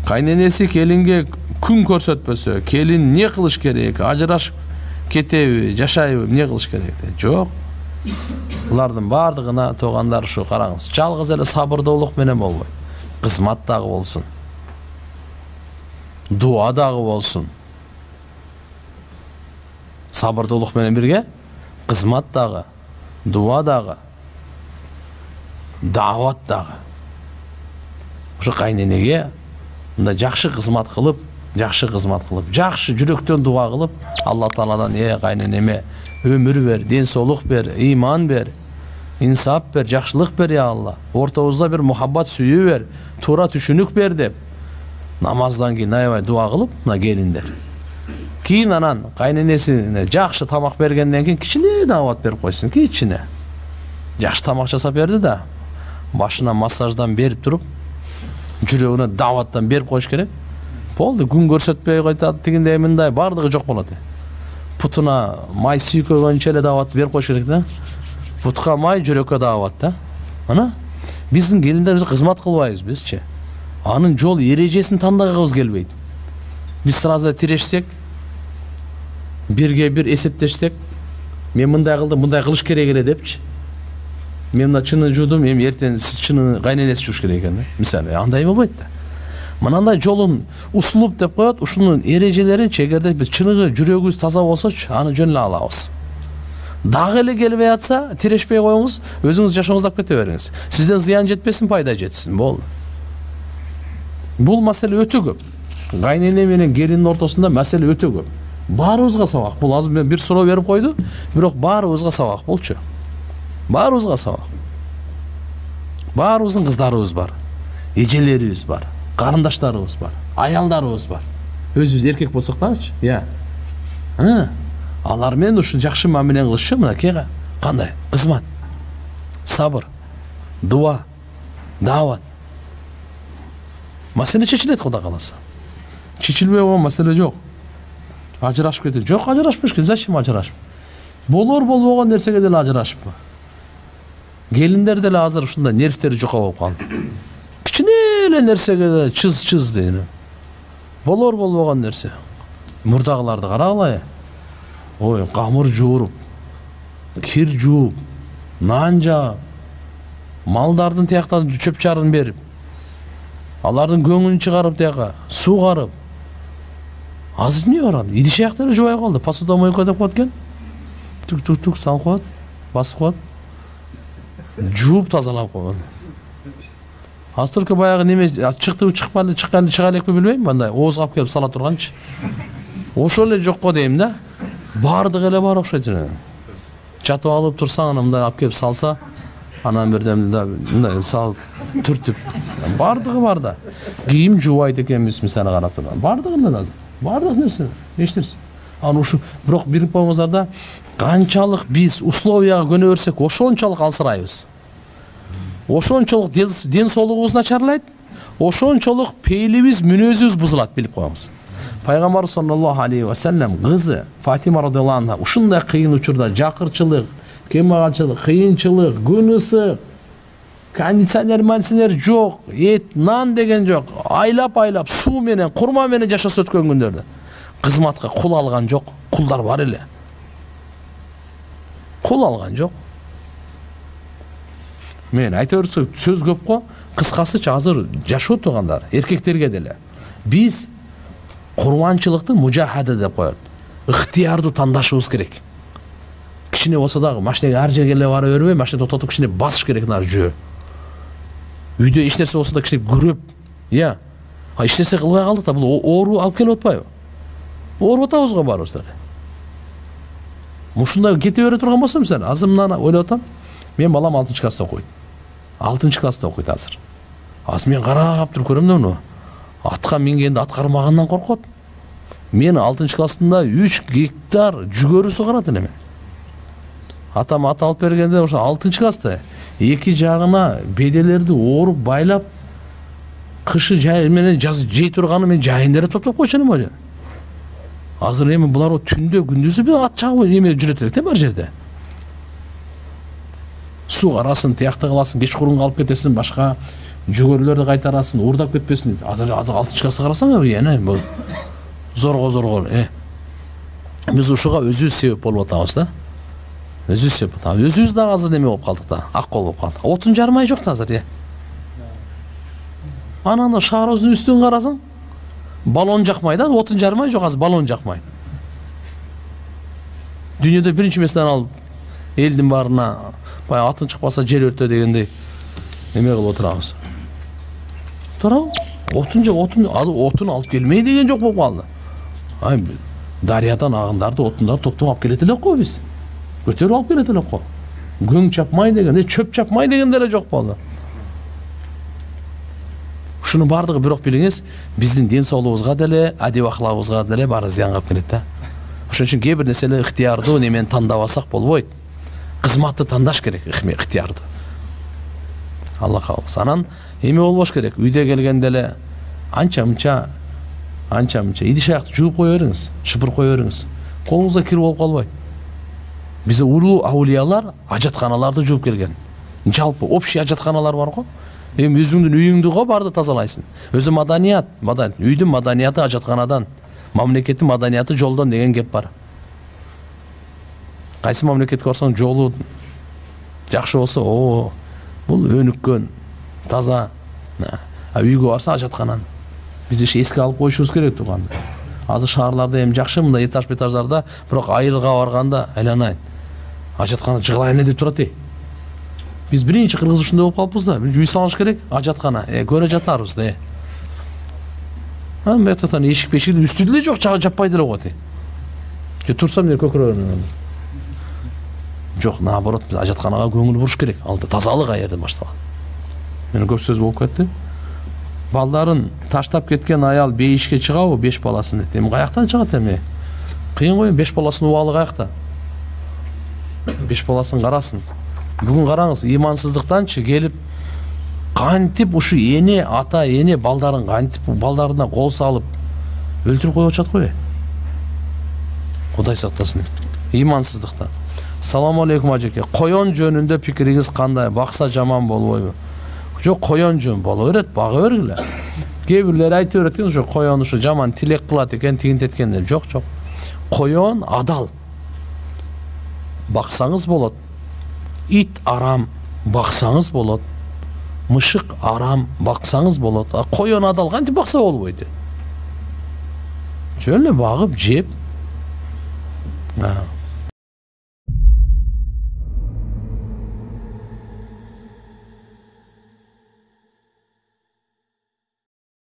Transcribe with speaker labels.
Speaker 1: Кайненеси келинге күн көрсөтпөсө, келин не кылыш керек? Ажырашып кетеби, жашайбы, не кылыш керек? Жок. Булардын бардыгына туугандар ушу караңыз. Жалгыз эле сабырдуулук менен болбойт. Кызмат дагы болсун. Дуа дагы болсун. Сабырдуулук менен бирге кызмат дагы, дуа дагы, дават дагы. Ушу кайненеге мындай жакшы кызмат кылып, жакшы жүрөктөн дуа кылып, Алла Тааладан кайненеме өмүр бер, ден соолук бер, иман бер, инсап бер, жакшылык бер я Алла. Ортобузда бир мухаббат сүйүү бер, туура түшүнүк бер деп намаздан кийин аябай дуа кылып, мына келиндер. Кийин анан кайненесине жакшы тамак бергенден кийин кичине дават берип койсун, кичине. Жакшы тамак жасап берди да, башына массаждан берип туруп, жүрөгүнө даваттан берип коюш керек. Болду, күн көрсөтпөй койтат, тигиндей мындай бардыгы жок болот. Путуна май сүйкөгөнчө эле дават берип коюш керек да. Путка май, жүрөккө дават да. Ана биздин келиндерибиз кызмат кылбайбыз бизчи. Анын жол эрежесин тандагыбыз келбейт. Биз сразу тирешсек, бирге бир эсептешсек, мен мындай кылдым, мындай кылыш керек эле депчи. Мен мына чынын жудум, эми эртең сиз чынын кайненеси жууш керек экен да. Мисалы, андай болбойт да. Мынандай жолун услуп деп коет, ушунун эрежелерин чегерде биз чыныгы жүрөгүбүз таза болсочу, аны жөн эле алабыз. Дагы эле келбей атса, тирешпей коюңуз, өзүңүз жашооңуздап кете бериңиз. Сизден зыян жетпесин, пайда жетсин, болду. Бул маселе өтө көп. Кайнене менен келиндин ортосунда маселе өтө көп. Баарыбызга сабак. Бул азыр мен бир суроо берип койду, бирок баарыбызга сабак болчу. Баарыбызга сабак. Баарыбыздын кыздарыбыз бар, эжелерибиз бар, карындаштарыбыз бар, аялдарыбыз бар. Өзүбүз эркек болсок дагычы, алар менен ушу жакшы мамиле кылышчу, мынакейга кандай? Кызмат, сабыр, дуа, дават. Маселе чечилет Кудай кааласа. Чечилбей койгон маселе жок. Ажырашып кетет. Жок, ажырашпаш керек. Зачем ажырашып? Болбогон нерсеге деле ажырашыппы. Келиндер деле азыр ушундай нервтери жука болуп калды. Кичине эле нерсеге деле чыз дейин. Болбогон нерсе. Мурдагыларды карагыла. Ой, камыр жууруп, кир жууп, нан жаап, малдардын тияктан чөп чарын берип, алардын көңүн чыгарып тияка, суу карып. Азыр эмне барат? Идиш аяктары жубай калды. Посуда мойко деп коет экен. Тук салып коет, басып коет. Жууп тазалап койгон. Азыр только баягы неме чыктыбы чыкпады, чыкканды чыга элекпи билбейм, мындай оозго алып келип сала турганчы. Ошол эле жок го дейм да. Бардыгы эле бар окшойт. Чатып алып турсаң, мындай алып келип салса, анан бирдемде мындай салып түртүп. Бардыгы бар да. Кийим жуубайт экенбиз, мисалы карап турган. Бардыгында да. Бардык нерсе, эч нерсе. Аны ушу бирок билип коюңуздар да, канчалык биз условияга көнө берсек, ошончолук алсырайбыз. Ошончолук ден соолугубуз начарлайт, ошончолук пейлибиз, мүнөзүбүз бузулат, билип коюңуз. Пайгамбар саллаллаху алейхи ва саллям кызы Фатима радыйаллаху анха ушундай кыйын учурда жакырчылык, кемагалчылык, кыйынчылык, күн ысык, кондиционер жок, эт, нан деген жок, айлап суу менен, курма менен жашаса өткөн күндөрдө кызматка кул алган жок, кулдар бар эле. Кул алган жок. Мен айта берсем сөз көп го, кыскасычы азыр жашоо тургандар, эркектерге деле. Биз курманчылыкты мужахада деп коет. Ыктыярдуу тандашыбыз керек. Кичине болсо дагы машинеге ар жерге эле бара бербей, машина токтотуп кичине басыш керек нар жөө. Үйдө эч нерсе болсо да кичине көрөп, эч нерсе кылбай калдык да, бул оору алып келип атпайбы? Ооруп атабыз го баарыбыз деле. Мушундай кете бере турган болсо, мисалы, азыр мынаны ойлоп атам. Мен балам 6-класста окуйт. 6-класста окуйт азыр. Азыр мен карап туруп көрөм да муну. Атка мингенде ат кармагандан коркот. Мен 6-классында 3 гектар жүгөрү сугарат элем. Атам ат алып бергенде ошо 6-класста эки жагына беделерди ооруп байлап, кышы жай менен жаз жей турганы мен жайындары топтоп койчу элем. Азыр эми булар түндө күндүзү бир ат чагып эме жүрөт элек да бар жерде. Суу карасын, тиякты кыласың, кечкурун калып кетесиң, башка жүгөрүлөрдү кайтарасын, уурдап кетпесин дейт. Азыр 6 класска карасаң, эне бул зорго биз ушуга өзүбүз себеп болуп атабыз да. Өзүбүз себеп атабыз. Өзүбүз дагы азыр неме болуп калдык да, ак кол болуп калдык. Отун жармай жок да азыр, Анан шаарыбыздын үстүн карасаң, баллон жакмай да, отун жармай жок, азыр баллон жакмай. Дүйнөдө биринчи месттен алып, элдин баарына баягы атын чыкпаса жер өртө дегендей неме кылып отурабыз. Туурабы? Отун алып келмей деген жок болуп калды. Дарыядан агындарды, отундарды топтоп алып келет элек го биз. Көтөрүп алып келет элек го. Көң чапмай деген, чөп чапмай деген деле жок болду. Ушунун бардыгы бирок билиңиз, биздин ден соолугубузга деле, адеп акылабыбызга деле баары зыянга алып келет да. Ошон үчүн кээ бир нерселер ыктыярдуу немени тандабасак болбойт. Кызматты тандаш керек, ыктыярды. Алла кабылсын. Анан эме болбош керек. Үйдө келгенде эле анча-мынча идиш аякты жууп кое бериңиз, шыпырып кое бериңиз. Колуңузга кир болуп калбайт. Бизде улуу аулиялар ажатканаларды жууп келген. Жалпы общий ажатканалар бар го. Эми өзүңдүн үйүңдү го барды тазалайсың. Өзү маданият, үйдүн маданияты ажатканадан, мамлекеттин маданияты жолдон деген кеп бар. Кайсы мамлекетке барсаң жолу жакшы болсо, бул өнүккөн, таза. Үйгө барса ажатканан. Биз эске алып коюшубуз керек турганда. Азыр шаарларда эми жакшы, мындай этаж-этаждарда, бирок айылга барганда айланайын. Ажаткана жыгылайын деп турат. Биз биринчи кыргыз ушундай болуп калыппыз да. Үй салыш керек, ажаткана. Көрө жатарбыз да. Мектептен эшик-бешикти үстү деле жок, жаппай деле койот. Турсам мен көкүрөгүмөн. Жок, наоборот, биз ажатканага көңүл буруш керек. Алда тазалык аерден башталат. Мен көп сөз болуп кетти. Балдарын таштап кеткен аял бейишке чыгабы 5 баласын дейт. Эми каяктан чыгат эми? Кыйын го, 5 баласынын убалы каякта? 5 баласын карасын. Бүгүн караңыз, имансыздыктанчы келип кантип ушу эне, ата, эне балдарын кантип балдарына кол салып өлтүрүп коюп атат го. Кудай сактасын. Имансыздыктан. Саламу алейкум ажеке. Коён жөнүндө пикириңиз кандай? Бакса жаман болбойбу? Жок, коён жөн боло берет, бага бергиле. Кээ бирлер айтып берет экен, ошо коён ушу жаман тилек кылат экен, тигин теткен деп. Жок. Коён адал. Баксаңыз болот. Ит арам, баксаңыз болот. Мышык арам, баксаңыз болот. Коён адал, кантип бакса болбойт? Жөн эле багып, жеп.